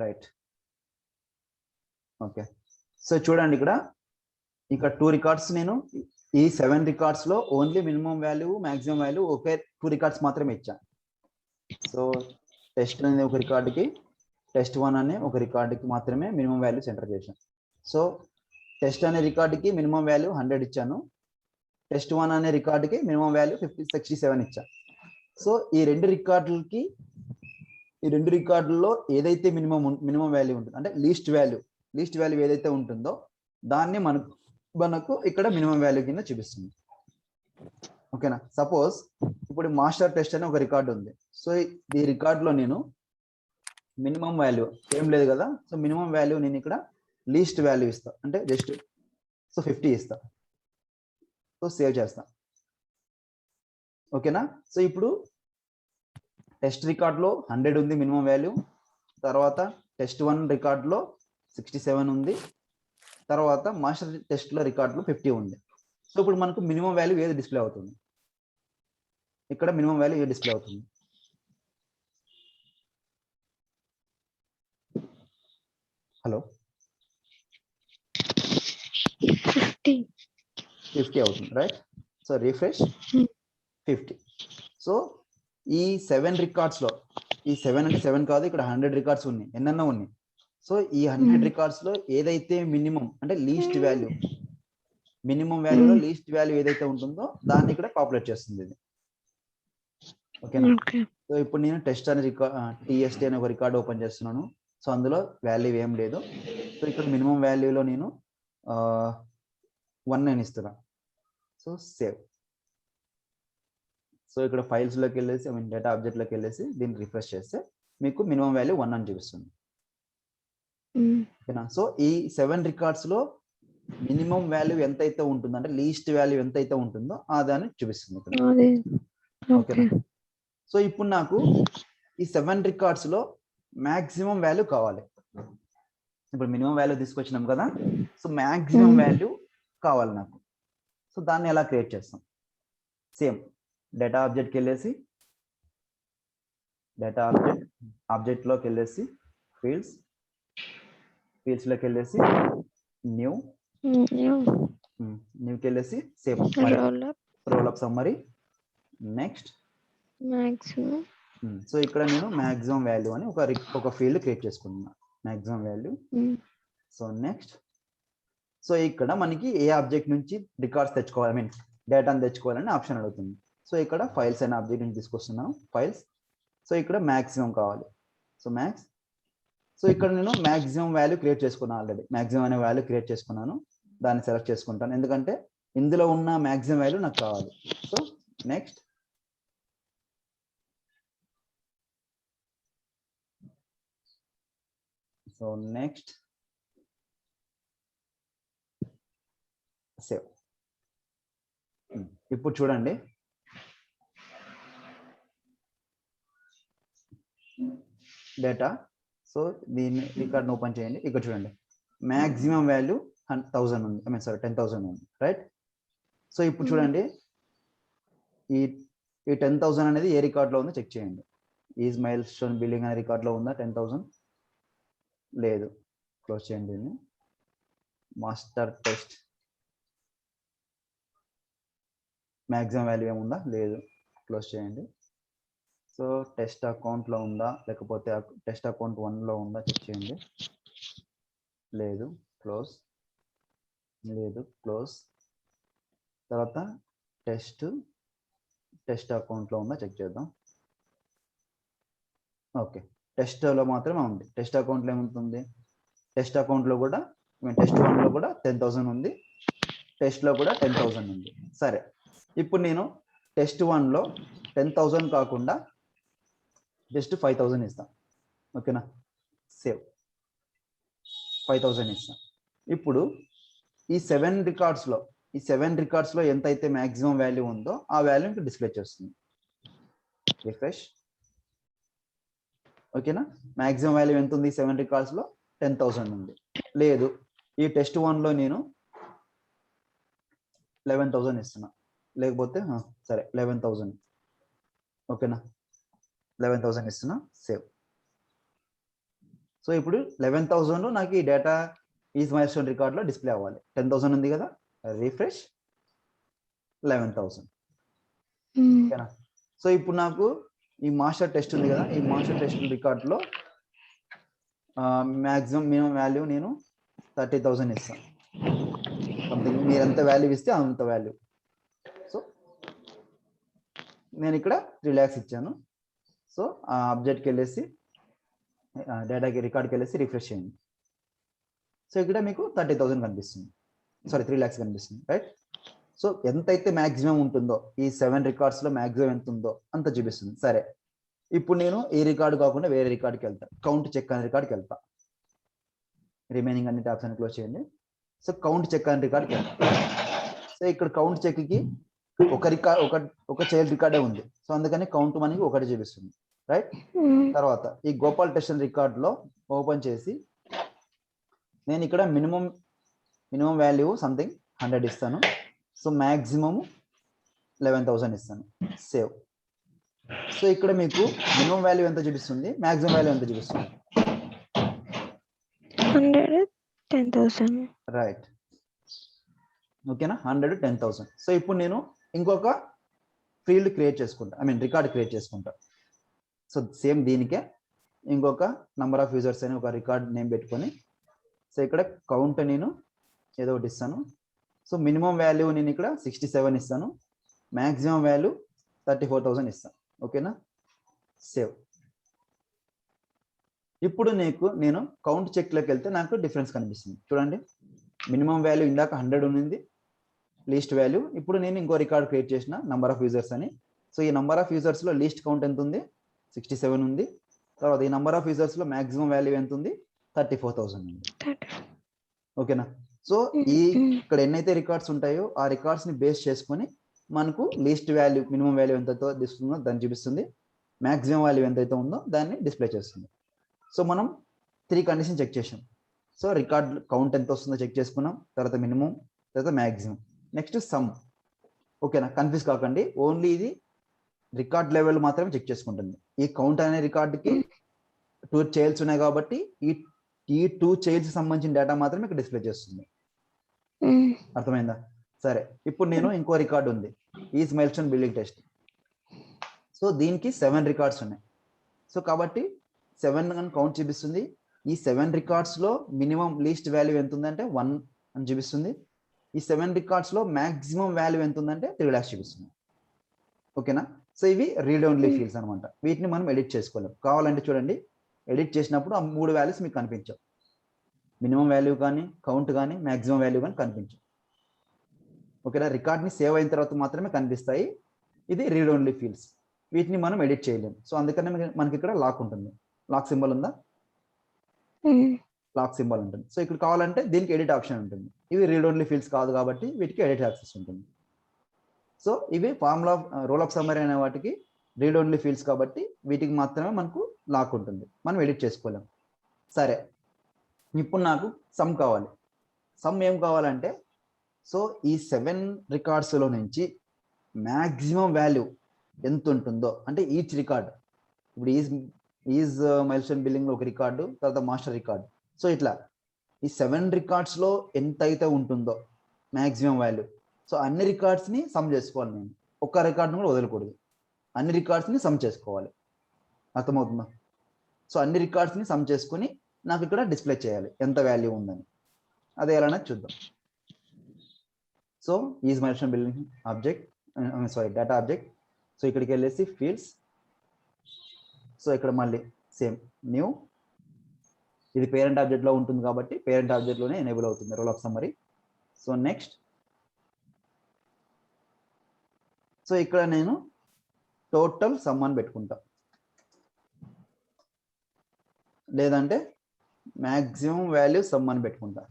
Right. Okay, so చూడండి ఇక్కడ 2 records నేను ఈ 7 రికార్డ్స్ లో only minimum value maximum value ఒకే 2 రికార్డ్స్ మాత్రమే ఇచ్చాను. సో టెస్ట్ అనే ఒక రికార్డుకి test1 అనే ఒక రికార్డుకి మాత్రమే మినిమం వాల్యూ సెంటర్ చేశాను. సో టెస్ట్ అనే రికార్డుకి మినిమం వాల్యూ 100 ఇచ్చాను, test1 అనే రికార్డుకి మినిమం వాల్యూ 67 ఇచ్చాను. సో ఈ రెండు రికార్డుల్లో ఏదైతే మినిమం వాల్యూ ఉంటుంది అంటే లీస్ట్ వాల్యూ ఏదైతే ఉంటుందో దాన్ని మనకు ఇక్కడ మినిమం వాల్యూ కింద చూపిస్తుంది. ఓకేనా. సపోజ్ ఇప్పుడు మాస్టర్ టెస్ట్ అనే ఒక రికార్డు ఉంది. సో ఈ రికార్డులో నేను మినిమం వాల్యూ ఏం లేదు కదా, సో మినిమం వాల్యూ నేను ఇక్కడ లీస్ట్ వాల్యూ ఇస్తా, అంటే జస్ట్ సో 50 ఇస్తా. సో సేవ్ చేస్తా. ఓకేనా. సో ఇప్పుడు టెస్ట్ రికార్డ్లో 100 ఉంది మినిమం వాల్యూ, తర్వాత test1 రికార్డులో 67 ఉంది, తర్వాత మాస్టర్ టెస్ట్లో రికార్డులో 50 ఉంది. సో ఇప్పుడు మనకు మినిమం వాల్యూ ఏది డిస్ప్లే అవుతుంది? ఇక్కడ మినిమం వాల్యూ ఏది డిస్ప్లే అవుతుంది? హలో, 50 అవుతుంది, రైట్. So refresh 50. సో ఈ 7 రికార్డ్స్లో ఈ 7 అంటే 7 కాదు, ఇక్కడ 100 రికార్డ్స్ ఉన్నాయి, ఎన్నెన్నో ఉన్నాయి. సో ఈ 100 రికార్డ్స్లో ఏదైతే మినిమం అంటే లీస్ట్ వాల్యూ, మినిమం వాల్యూలో లీస్ట్ వాల్యూ ఏదైతే ఉంటుందో దాన్ని ఇక్కడ పాపులేట్ చేస్తుంది ఇది. ఓకేనా. సో ఇప్పుడు నేను టెస్ట్ అనే TST అనే ఒక రికార్డ్ ఓపెన్ చేస్తున్నాను. సో అందులో వాల్యూ ఏం లేదు. సో ఇక్కడ మినిమం వాల్యూలో నేను 1 నేను ఇస్తున్నా. So save. సో ఇక్కడ ఫైల్స్లోకి వెళ్ళేసి డేటా ఆబ్జెక్ట్లోకి వెళ్ళేసి దీన్ని రిఫ్రెష్ చేస్తే మీకు మినిమం వాల్యూ 1 అని చూపిస్తుంది. ఓకేనా. సో ఈ 7 రికార్డ్స్లో మినిమం వాల్యూ ఎంతైతే ఉంటుందో అంటే లీస్ట్ వాల్యూ ఎంతైతే ఉంటుందో ఆ దాన్ని చూపిస్తుంది ఇక్కడ. ఓకేనా. సో ఇప్పుడు నాకు ఈ 7 రికార్డ్స్లో మ్యాక్సిమం వాల్యూ కావాలి. ఇప్పుడు మినిమం వాల్యూ తీసుకొచ్చినాం కదా, సో మ్యాక్సిమం వాల్యూ కావాలి నాకు. సో దాన్ని ఎలా క్రియేట్ చేస్తాం? సేమ్ డేటా ఆబ్జెక్ట్కి వెళ్ళేసి డేటా ఆబ్జెక్ట్లోకి వెళ్ళేసి ఫీల్డ్స్లోకి వెళ్ళేసి న్యూకి వెళ్ళేసి same role up summary next maximum. So ఇక్కడ నేను మాక్సిమం వాల్యూ అని ఒక ఫీల్డ్ క్రియేట్ చేసుకున్నాను, maximum value. So next, so ఇక్కడ మనకి ఏ ఆబ్జెక్ట్ నుంచి రికార్డ్స్ తెచ్చుకోవాలి, డేటాను తెచ్చుకోవాలని ఆప్షన్ అడుగుతుంది. సో ఇక్కడ ఫైల్స్ అనే ఆబ్జెక్ట్ నుంచి తీసుకొస్తున్నాను, ఫైల్స్. సో ఇక్కడ మాక్సిమం కావాలి, సో మ్యాక్స్. సో ఇక్కడ నేను మాక్సిమం వాల్యూ క్రియేట్ చేసుకున్నాను, ఆల్రెడీ మాక్సిమం అనే వాల్యూ క్రియేట్ చేసుకున్నాను. దాన్ని సెలెక్ట్ చేసుకుంటాను ఎందుకంటే ఇందులో ఉన్న మాక్సిమం వాల్యూ నాకు కావాలి. So next, save. ఇప్పుడు చూడండి, డేటా. సో దీన్ని రికార్డ్ ఓపెన్ చేయండి. ఇక్కడ చూడండి మాక్సిమం వాల్యూ 1000 ఉంది, 10,000 ఉంది, రైట్. సో ఇప్పుడు చూడండి ఈ 10,000 అనేది ఏ రికార్డ్లో ఉందో చెక్ చేయండి. ఈజ్ మైల్ స్టోన్ బిల్డింగ్ అనే రికార్డ్లో ఉందా 10,000? లేదు. క్లోజ్ చేయండి దీన్ని. మాస్టర్ టెస్ట్ మ్యాక్సిమం వాల్యూ ఏముందా? లేదు. క్లోజ్ చేయండి. సో టెస్ట్ అకౌంట్లో ఉందా లేకపోతే టెస్ట్ అకౌంట్ 1లో ఉందా చెక్ చేయండి. లేదు. క్లోజ్. లేదు. క్లోజ్. తర్వాత టెస్ట్ అకౌంట్లో ఉందా చెక్ చేద్దాం. ఓకే, టెస్ట్లో మాత్రమే ఉంది. టెస్ట్ అకౌంట్లో ఏముంటుంది? టెస్ట్ అకౌంట్లో కూడా test1లో కూడా 10,000 ఉంది, టెస్ట్లో కూడా 10,000 ఉంది. సరే, ఇప్పుడు నేను test1లో 10,000 కాకుండా జస్ట్ 5,000 ఇస్తాను. ఓకేనా. సేవ్. 5,000 ఇస్తాను. ఇప్పుడు ఈ 7 రికార్డ్స్లో ఎంతైతే మ్యాక్సిమం వాల్యూ ఉందో ఆ వాల్యూ డిస్ప్లే చేస్తుంది. రిఫ్రెష్. ఓకేనా. మ్యాక్సిమం వాల్యూ ఎంత ఉంది 7 రికార్డ్స్లో? 10,000 ఉంది. లేదు, ఈ test1లో నేను 11,000 ఇస్తున్నా, లేకపోతే సరే 11,000. ఓకేనా, 11,000 ఇస్తున్నా. సేవ్. సో ఇప్పుడు 11,000 నాకు ఈ డేటా ఈజ్ మై స్టోన్ రికార్డ్లో డిస్ప్లే అవ్వాలి. 10,000 ఉంది కదా, రిఫ్రెష్ 11,000. ఓకేనా. సో ఇప్పుడు నాకు ఈ మాస్టర్ టెస్ట్ ఉంది కదా, ఈ మాస్టర్ టెస్ట్ రికార్డులో మ్యాక్సిమం మినిమం వాల్యూ నేను 30,000 ఇస్తాను. సంథింగ్ మీరు ఎంత వాల్యూ ఇస్తే అంత వాల్యూ. సో నేను ఇక్కడ 3 lakhs ఇచ్చాను. సో ఆ అబ్జెక్ట్కి వెళ్ళేసి డేటాకి రికార్డ్కి వెళ్ళేసి రిఫ్రెష్ చేయండి. సో ఇక్కడ మీకు 30,000 కనిపిస్తుంది, సారీ 3 lakhs కనిపిస్తుంది, రైట్. సో ఎంతైతే మ్యాక్సిమం ఉంటుందో ఈ 7 రికార్డ్స్లో మ్యాక్సిమం ఎంత ఉందో అంత చూపిస్తుంది. సరే, ఇప్పుడు నేను ఈ రికార్డు కాకుండా వేరే రికార్డ్కి వెళ్తా, కౌంట్ చెక్ అనే రికార్డ్కి వెళ్తా. రిమైనింగ్ అన్ని టాప్స్ అని క్లోజ్ చేయండి. సో కౌంట్ చెక్ అనే రికార్డ్కి వెళ్తా. సో ఇక్కడ కౌంట్ చెక్కి ఒక చైల్డ్ రికార్డే ఉంది, సో అందుకని కౌంట్ మనకి ఒకటి చూపిస్తుంది, రైట్. తర్వాత ఈ గోపాల్ టెస్ట్ రికార్డ్లో ఓపెన్ చేసి నేను ఇక్కడ మినిమం వాల్యూ సంథింగ్ 100 ఇస్తాను. సో మ్యాక్సిమం 11,000 ఇస్తాను. సేవ్. సో ఇక్కడ మీకు మినిమం వాల్యూ ఎంత చూపిస్తుంది, మ్యాక్సిమం వాల్యూ ఎంత చూపిస్తుంది? 110,000. రైట్. ఓకేనా, 110,000. సో ఇప్పుడు నేను ఇంకొక ఫీల్డ్ క్రియేట్ చేసుకుంటా, రికార్డ్ క్రియేట్ చేసుకుంటా. సో సేమ్ దీనికే ఇంకొక నంబర్ ఆఫ్ యూజర్స్ అని ఒక రికార్డ్ నేమ్ పెట్టుకొని, సో ఇక్కడ కౌంట్ నేను ఏదో ఒకటి ఇస్తాను. సో మినిమం వాల్యూ నేను ఇక్కడ 67 ఇస్తాను, మ్యాక్సిమం వాల్యూ 34,000 ఇస్తాను. ఓకేనా, సేవ్. ఇప్పుడు నేను కౌంట్ చెక్లోకి వెళ్తే నాకు డిఫరెన్స్ కనిపిస్తుంది. చూడండి, మినిమం వాల్యూ ఇందాక 100 ఉంది, లీస్ట్ వాల్యూ. ఇప్పుడు నేను ఇంకో రికార్డ్ క్రియేట్ చేసిన నంబర్ ఆఫ్ యూజర్స్ అని. సో ఈ నంబర్ ఆఫ్ యూజర్స్లో లీస్ట్ కౌంట్ ఎంత ఉంది, 67 ఉంది. తర్వాత ఈ నంబర్ ఆఫ్ యూజర్స్లో మ్యాక్సిమం వాల్యూ ఎంత ఉంది, 34,000 ఉంది. ఓకేనా. సో ఇక్కడ ఎన్నైతే రికార్డ్స్ ఉంటాయో ఆ రికార్డ్స్ని బేస్ చేసుకొని మనకు లీస్ట్ వాల్యూ మినిమం వాల్యూ ఎంతతో తీసుకుందో దాన్ని చూపిస్తుంది, మ్యాక్సిమం వాల్యూ ఎంతైతే ఉందో దాన్ని డిస్ప్లే చేస్తుంది. సో మనం 3 కండిషన్ చెక్ చేసాం. సో రికార్డ్ కౌంట్ ఎంత వస్తుందో చెక్ చేసుకున్నాం, తర్వాత మినిమం, తర్వాత మ్యాక్సిమం, నెక్స్ట్ సమ్. ఓకేనా, కన్ఫ్యూజ్ కాకండి, ఓన్లీ ఇది రికార్డ్ లెవెల్ మాత్రమే చెక్ చేసుకుంటుంది. ఈ కౌంట్ అనే రికార్డుకి 2 చైల్డ్స్ ఉన్నాయి కాబట్టి ఈ 2 చైల్డ్స్ సంబంధించిన డేటా మాత్రమే ఇక్కడ డిస్ప్లే చేస్తుంది. అర్థమైందా? సరే, ఇప్పుడు నేను ఇంకో రికార్డు ఉంది, is milestone building test. So దీనికి 7 రికార్డ్స్ ఉన్నాయి. సో కాబట్టి 7 అని కౌంట్ చూపిస్తుంది. ఈ 7 రికార్డ్స్లో మినిమం లీస్ట్ వాల్యూ ఎంత ఉందంటే 1 అని చూపిస్తుంది. ఈ 7 రికార్డ్స్లో మ్యాక్సిమం వాల్యూ ఎంత ఉందంటే 3 lakhs చూపిస్తుంది. ఓకేనా. సో ఇవి రీడ్ ఓన్లీ ఫీల్డ్స్ అనమాట. వీటిని మనం ఎడిట్ చేసుకోలేం. కావాలంటే చూడండి, ఎడిట్ చేసినప్పుడు ఆ 3 వాల్యూస్ మీకు కనిపించవు, మినిమం వాల్యూ కానీ, కౌంట్ కానీ, మ్యాక్సిమం వాల్యూ కానీ కనిపించవు. ఓకేనా, రికార్డ్ని సేవ్ అయిన తర్వాత మాత్రమే కనిపిస్తాయి. ఇది రీడ్ ఓన్లీ ఫీల్డ్స్, వీటిని మనం ఎడిట్ చేయలేము. సో అందుకనే మనకి ఇక్కడ లాక్ ఉంటుంది. లాక్ సింబల్ ఉందా? లాక్ సింబల్ ఉంటుంది. సో ఇక్కడ కావాలంటే దీనికి ఎడిట్ ఆప్షన్ ఉంటుంది. ఇవి రీడ్ ఓన్లీ ఫీల్డ్స్ కాదు కాబట్టి వీటికి ఎడిట్ యాక్సెస్ ఉంటుంది. సో ఇవి ఫార్ములా రోల్ ఆఫ్ సమ్మరీ అనే వాటికి రీడ్ ఓన్లీ ఫీల్డ్స్ కాబట్టి వీటికి మాత్రమే మనకు లాక్ ఉంటుంది, మనం ఎడిట్ చేసుకోలేం. సరే, ఇప్పుడు నాకు సమ్ కావాలి. సమ్ ఏం కావాలంటే, సో ఈ 7 రికార్డ్స్లో నుంచి మ్యాక్సిమం వాల్యూ ఎంత ఉంటుందో, అంటే ఈచ్ రికార్డ్, ఇప్పుడు ఈజ్ మైల్స్టోన్ బిల్డింగ్లో ఒక రికార్డు, తర్వాత మాస్టర్ రికార్డు. సో ఇట్లా ఈ 7 రికార్డ్స్లో ఎంత అయితే ఉంటుందో మ్యాక్సిమం వాల్యూ, సో అన్ని రికార్డ్స్ని సమ్ చేసుకోవాలి. నేను ఒక్క రికార్డును కూడా వదలకూడదు, అన్ని రికార్డ్స్ని సమ్ చేసుకోవాలి. అర్థమవుతుందా? సో అన్ని రికార్డ్స్ని సమ్ చేసుకుని నాకు ఇక్కడ డిస్ప్లే చేయాలి ఎంత వాల్యూ ఉందని. అది ఎలానే చూద్దాం. So is milestone building object, data object. So ఇక్కడికి వెళ్ళేసి ఫీల్డ్స్. సో ఇక్కడ మళ్ళీ సేమ్ న్యూ, ఇది పేరెంట్ ఆబ్జెక్ట్లో ఉంటుంది కాబట్టి పేరెంట్ ఆబ్జెక్ట్లోనే ఎనేబుల్ అవుతుంది roll of summary. So next, so ఇక్కడ నేను టోటల్ సమ్ అని పెట్టుకుంటా, లేదంటే మ్యాక్సిమం వాల్యూ సమ్ అని పెట్టుకుంటా.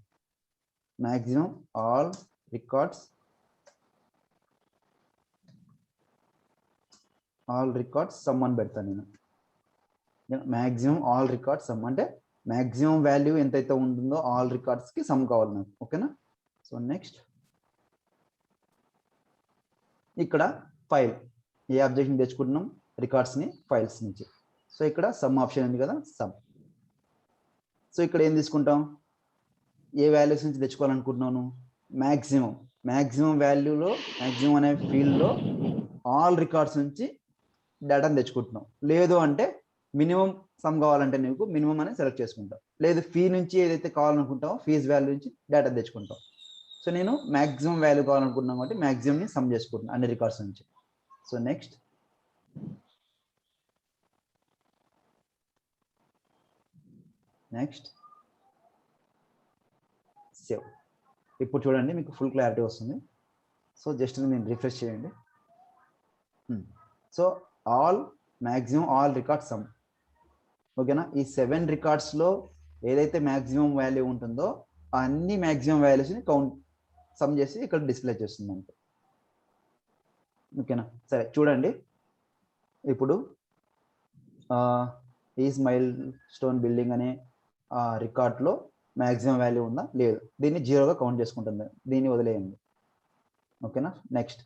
మ్యాక్సిమం ఆల్ రికార్డ్స్ సమ్ అని పెడతాను నేను. మ్యాక్సిమం ఆల్ రికార్డ్స్ సమ్ అంటే మ్యాక్సిమం వాల్యూ ఎంతైతే ఉంటుందో ఆల్ రికార్డ్స్కి సమ్ కావాలి నాకు. ఓకేనా. సో నెక్స్ట్, ఇక్కడ ఫైల్, ఏ ఆబ్జెక్ట్ని తెచ్చుకుంటున్నాం, రికార్డ్స్ని ఫైల్స్ నుంచి. సో ఇక్కడ సమ్ ఆప్షన్ ఉంది కదా, సమ్. సో ఇక్కడ ఏం తీసుకుంటాం, ఏ వాల్యూస్ నుంచి తెచ్చుకోవాలనుకుంటున్నాను, మ్యాక్సిమం వాల్యూలో మ్యాక్సిమం అనే ఫీల్డ్లో ఆల్ రికార్డ్స్ నుంచి డేటాను తెచ్చుకుంటున్నాం. లేదు అంటే మినిమం సమ్ కావాలంటే నీకు మినిమం అని సెలెక్ట్ చేసుకుంటాం. లేదు ఫీ నుంచి ఏదైతే కావాలనుకుంటామో ఫీజ్ వాల్యూ నుంచి డేటా తెచ్చుకుంటాం. సో నేను మ్యాక్సిమం వాల్యూ కావాలనుకుంటున్నాను కాబట్టి మ్యాక్సిమంని సమ్ చేసుకుంటున్నాను అన్ని రికార్డ్స్ నుంచి. So next save. ఇప్పుడు చూడండి మీకు ఫుల్ క్లారిటీ వస్తుంది. సో జస్ట్ నేను రిఫ్రెష్ చేయండి. So maximum all record some. ఓకేనా, ఈ 7 రికార్డ్స్లో ఏదైతే మ్యాక్సిమం వాల్యూ ఉంటుందో అన్ని మ్యాక్సిమం వాల్యూస్ని సమ్ చేసి ఇక్కడ డిస్ప్లే చేస్తుంది అంతే. ఓకేనా, సరే చూడండి. ఇప్పుడు ఈ మైల్ స్టోన్ బిల్డింగ్ అనే రికార్డ్లో మ్యాక్సిమం వాల్యూ ఉందా, లేదు, దీన్ని 0గా కౌంట్ చేసుకుంటుంది, దీన్ని వదిలేయండి. ఓకేనా, నెక్స్ట్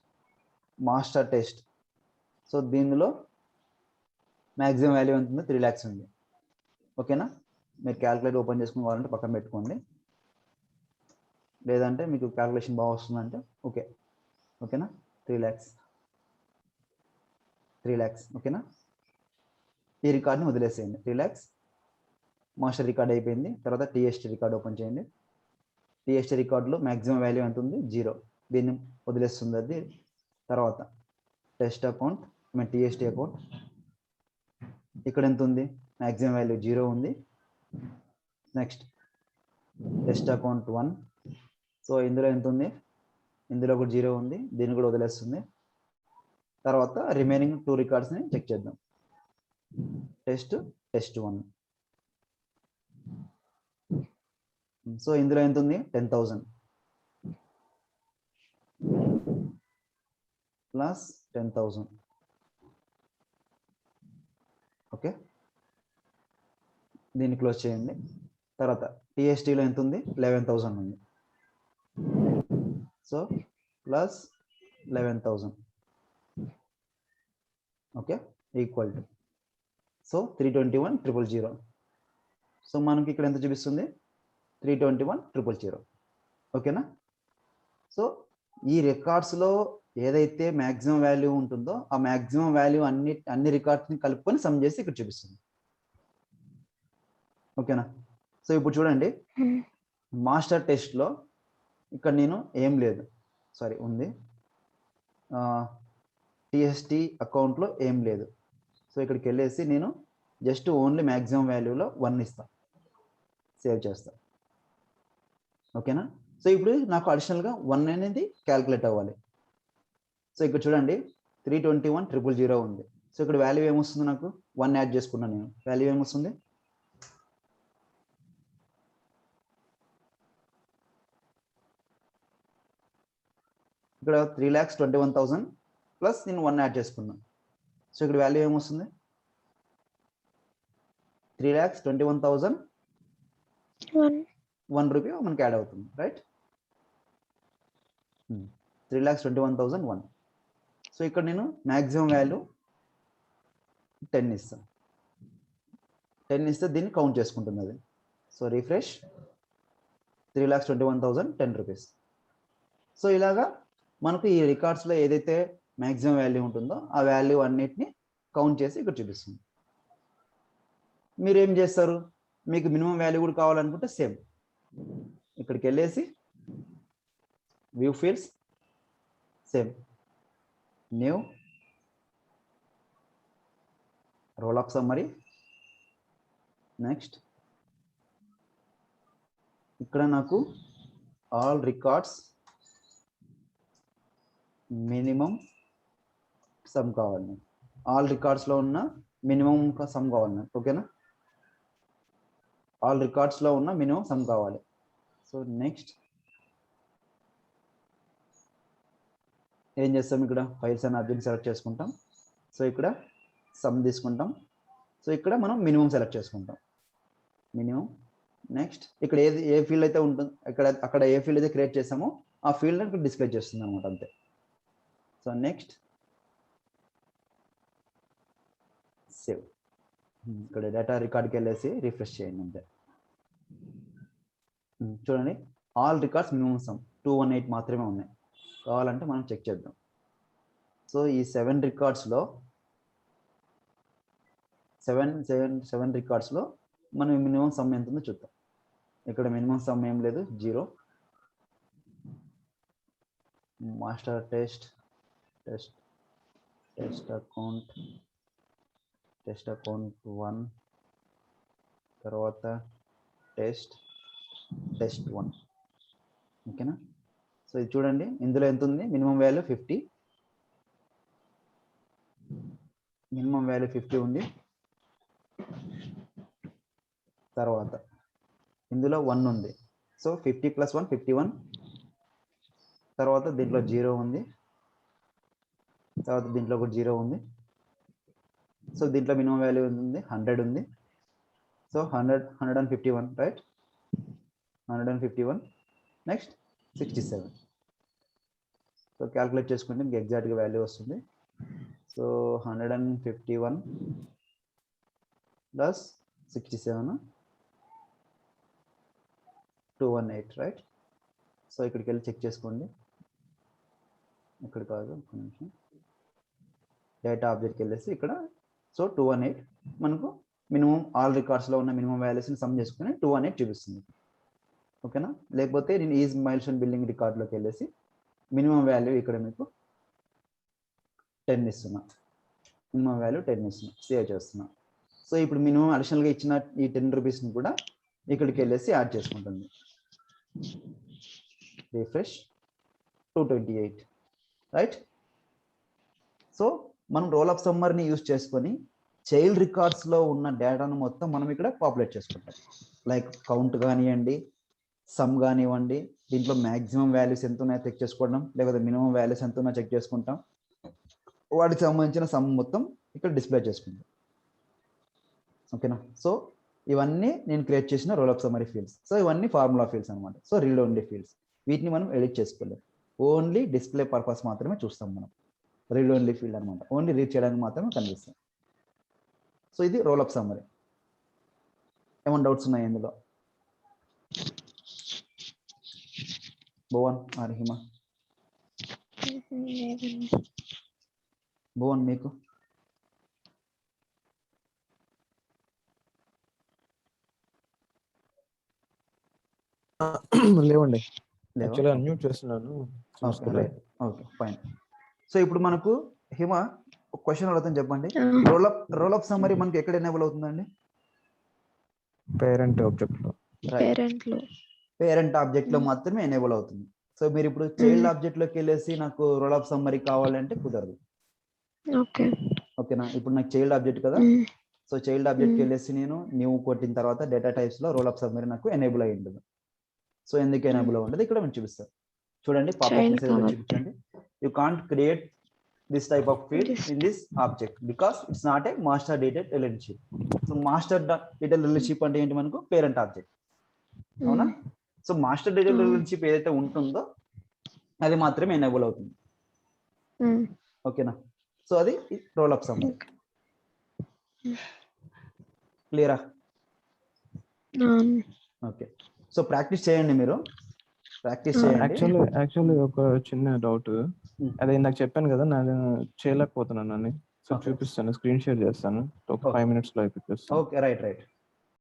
మాస్టర్ టెస్ట్. సో దీనిలో మ్యాక్సిమం వాల్యూ ఎంత ఉంది, 3 lakhs ఉంది. ఓకేనా, మీరు క్యాల్కులేటర్ ఓపెన్ చేసుకుని కావాలంటే పక్కన పెట్టుకోండి, లేదంటే మీకు క్యాల్కులేషన్ బాగా వస్తుందంటే ఓకేనా. 3 lakhs. ఓకేనా, ఈ రికార్డ్ని వదిలేసేయండి. 3 lakhs మాస్టర్ రికార్డ్ అయిపోయింది. తర్వాత టీఎస్టీ రికార్డ్ ఓపెన్ చేయండి. టీఎస్టీ రికార్డులో మ్యాక్సిమం వాల్యూ ఎంత ఉంది, 0, దీన్ని వదిలేస్తుంది అది. తర్వాత టెస్ట్ అకౌంట్ టీఎస్టీ అకౌంట్, ఇక్కడ ఎంత ఉంది, మ్యాక్సిమం వాల్యూ 0 ఉంది. Next test account 1. సో ఇందులో ఎంత ఉంది, ఇందులో కూడా 0 ఉంది, దీన్ని కూడా వదిలేస్తుంది. తర్వాత రిమైనింగ్ 2 రికార్డ్స్ని చెక్ చేద్దాం. టెస్ట్ 1. సో ఇందులో ఎంత ఉంది, 10,000 ప్లస్ 10,000. ఓకే, దీన్ని క్లోజ్ చేయండి. తర్వాత టీఎస్టీలో ఎంత ఉంది, 11,000 ఉంది. So plus 11,000. Okay, equal to so 321,000. So మనకి ఇక్కడ ఎంత చూపిస్తుంది, 321,000. ఓకేనా. సో ఈ రికార్డ్స్లో ఏదైతే మ్యాక్సిమం వాల్యూ ఉంటుందో ఆ మ్యాక్సిమం వాల్యూ అన్ని రికార్డ్స్ని కలుపుకొని సమ్ చేసి ఇక్కడ చూపిస్తుంది. ఓకేనా. సో ఇప్పుడు చూడండి, మాస్టర్ టెస్ట్లో ఇక్కడ నేను ఏం లేదు, సారీ ఉంది, టీఎస్టీ అకౌంట్లో ఏం లేదు. సో ఇక్కడికి వెళ్ళేసి నేను జస్ట్ ఓన్లీ మ్యాక్సిమం వాల్యూలో 1 ఇస్తాను, సేవ్ చేస్తాను. ఓకేనా. సో ఇప్పుడు నాకు అడిషనల్గా 1 అనేది క్యాల్కులేట్ అవ్వాలి. సో ఇక్కడ చూడండి 321,000 ఉంది. సో ఇక్కడ వాల్యూ ఏమొస్తుంది, నాకు 1 యాడ్ చేసుకున్నాను నేను, వాల్యూ ఏమొస్తుంది, ఇక్కడ 3,21,000 ప్లస్ నేను 1 యాడ్ చేసుకున్నాను. సో ఇక్కడ వాల్యూ ఏమొస్తుంది, 3,21,000 1 రూపీ మనకి యాడ్ అవుతుంది, రైట్. 3,21,001. సో ఇక్కడ నేను మ్యాక్సిమం వాల్యూ 10 ఇస్తాను. 10 ఇస్తే దీన్ని కౌంట్ చేసుకుంటుంది అది. So refresh, 3,21,000 10 rupees. సో ఇలాగా మనకు ఈ రికార్డ్స్లో ఏదైతే మ్యాక్సిమం వాల్యూ ఉంటుందో ఆ వాల్యూ అన్నిటిని కౌంట్ చేసి ఇక్కడ చూపిస్తుంది. మీరు ఏం చేస్తారు, మీకు మినిమం వాల్యూ కూడా కావాలనుకుంటే సేమ్ ఇక్కడికి వెళ్ళేసి view fields, same new role up summary. Next ఇక్కడ నాకు ఆల్ రికార్డ్స్ మినిమం సమ్ కావాలి, ఆల్ రికార్డ్స్లో ఉన్న మినిమం సమ్ కావాలి. ఓకేనా, ఆల్ రికార్డ్స్లో ఉన్న మినిమం సమ్ కావాలి. సో నెక్స్ట్ ఏం చేస్తాం, ఇక్కడ ఫైల్స్ అండ్ ఆబ్జెక్ట్ సెలెక్ట్ చేసుకుంటాం. సో ఇక్కడ సమ్ తీసుకుంటాం. సో ఇక్కడ మనం మినిమం సెలెక్ట్ చేసుకుంటాం, మినిమం. నెక్స్ట్ ఇక్కడ ఏ ఫీల్డ్ అయితే ఉంటుంది, అక్కడ ఏ ఫీల్డ్ అయితే క్రియేట్ చేసామో ఆ ఫీల్డ్ ఇక్కడ డిస్ప్లే చేస్తుంది అనమాట, అంతే. So next save. ఇక్కడ డేటా రికార్డ్కి వెళ్ళేసి రిఫ్రెష్ చేయండి అంతే. చూడండి ఆల్ రికార్డ్స్ మినిమం సమ్ 218 మాత్రమే ఉన్నాయి. కావాలంటే మనం చెక్ చేద్దాం. సో ఈ 7 రికార్డ్స్లో మనం మినిమం సమ్ ఎంత ఉందో చూద్దాం. ఇక్కడ మినిమం సమ్ ఏం లేదు, 0. మాస్టర్ టెస్ట్ అకౌంట్ 1, తర్వాత టెస్ట్ 1. ఓకేనా? సో ఇది చూడండి, ఇందులో ఎంత ఉంది, మినిమం వాల్యూ 50. మినిమం వాల్యూ 50 ఉంది. తర్వాత ఇందులో 1 ఉంది. సో 50 + 1 51. తర్వాత దీంట్లో 0 ఉంది. తర్వాత దీంట్లో కూడా 0 ఉంది. సో దీంట్లో మినిమం వాల్యూ ఉంది 100 ఉంది. So 151 right, 151. Next 67. So calculate చేసుకుంటే మీకు ఎగ్జాక్ట్గా వాల్యూ వస్తుంది. So 151 + 67 218 right. సో ఇక్కడికి వెళ్ళి చెక్ చేసుకోండి. ఇక్కడ కాదు, ఒక నిమిషం, డేటా ఆబ్జెక్ట్కి వెళ్ళేసి ఇక్కడ. సో 218 మనకు మినిమం ఆల్ రికార్డ్స్లో ఉన్న మినిమం వాల్యూస్ని సమ్ చేసుకుని 218 చూపిస్తుంది. ఓకేనా? లేకపోతే నేను ఈజ్ మైల్స్టోన్ బిల్డింగ్ రికార్డులోకి వెళ్ళేసి మినిమం వాల్యూ ఇక్కడ మీకు 10 ఇస్తున్నా. మినిమం వాల్యూ 10 ఇస్తున్నా, సేవ్ చేస్తున్నా. సో ఇప్పుడు మినిమం అడిషనల్గా ఇచ్చిన ఈ 10 రూపీస్ని కూడా ఇక్కడికి వెళ్ళేసి యాడ్ చేసుకుంటుంది. Refresh 228 right. సో మనం రోల్ ఆఫ్ సమ్మర్ని యూజ్ చేసుకొని చైల్డ్ రికార్డ్స్లో ఉన్న డేటాను మొత్తం మనం ఇక్కడ పాపులేట్ చేసుకుంటాం. లైక్ కౌంట్ కానివ్వండి, సమ్ కానివ్వండి, దీంట్లో మ్యాక్సిమం వాల్యూస్ ఎంత ఉన్నాయో చెక్ చేసుకోవడం, లేకపోతే మినిమం వాల్యూస్ ఎంత ఉన్నాయో చెక్ చేసుకుంటాం. వాటికి సంబంధించిన సమ్ మొత్తం ఇక్కడ డిస్ప్లే చేసుకుంటాం. ఓకేనా? సో ఇవన్నీ నేను క్రియేట్ చేసిన roll of summary fields. So ఇవన్నీ ఫార్ములా ఫీల్డ్స్ అనమాట. సో రీడ్ ఓన్లీ ఫీల్డ్స్, వీటిని మనం ఎడిట్ చేసుకోలేం. ఓన్లీ డిస్ప్లే పర్పస్ మాత్రమే చూస్తాం మనం. రీడ్ ఓన్లీ ఫీల్డ్ అనమాట, ఓన్లీ రీడ్ చేయడానికి మాత్రమే కనిపిస్తాం. సో ఇది రోల్ ఆఫ్ సమ్మరీ. ఏమైనా డౌట్స్ ఉన్నాయి ఇందులో? భువన్ ఆర్ హిమ? భువన్ మీకు? లేవండి, యాక్చువల్లీ అన్మ్యూట్ చేస్తున్నాను. Okay fine. సో ఇప్పుడు మనకు హిమ ఒక క్వశ్చన్ అడుగుతాను, చెప్పండి. రోల్ ఆఫ్ సమ్మరీ మనకి ఎక్కడ ఎనేబుల్ అవుతుందండి? పేరెంట్ ఆబ్జెక్ట్ లో. పేరెంట్ ఆబ్జెక్ట్ లో మాత్రమే ఎనేబుల్ అవుతుంది. సో మీరు ఇప్పుడు చైల్డ్ ఆబ్జెక్ట్ లోకి వెళ్ళేసి నాకు రోల్ ఆఫ్ సమ్మరీ కావాలంటే కుదరదు. ఓకేనా? ఇప్పుడు నాకు చైల్డ్ ఆబ్జెక్ట్ కదా, సో చైల్డ్ ఆబ్జెక్ట్కి వెళ్ళేసి నేను న్యూ కొట్టిన తర్వాత డేటా టైప్స్ లో రోల్ ఆఫ్ సమ్మరీ నాకు ఎనేబుల్ అయి ఉంటుంది. సో ఎందుకు ఎనేబుల్ ఉంటుంది ఇక్కడ మనం చూపిస్తాం. చూడండి, పాపప్ మెసేజ్ చూపించండి. You can't create this type of field in this object because it's not a master detail relationship. So master detail relationship అంటే ఏంటి? మనకు పేరెంట్ ఆబ్జెక్ట్, అవునా? సో మాస్టర్ డీటెయిల్ రిలేషన్షిప్ ఏదైతే ఉంటుందో అది మాత్రమే ఎనేబుల్ అవుతుంది. ఓకేనా? సో అది రోల్ ఆఫ్ సమ్మరీ. క్లియరా? ఓకే. సో ప్రాక్టీస్ చేయండి, మీరు ప్రాక్టీస్ చేయండి. యాక్చువల్లీ ఒక చిన్న డౌట్, అదే ఇందాక చెప్పాను కదా, నేను చేయలేకపోతున్నాను అని. సో చూపిస్తాను, స్క్రీన్ షేర్ చేస్తాను, ఒక 5 minutes లో అయిపోతుంది. Okay right.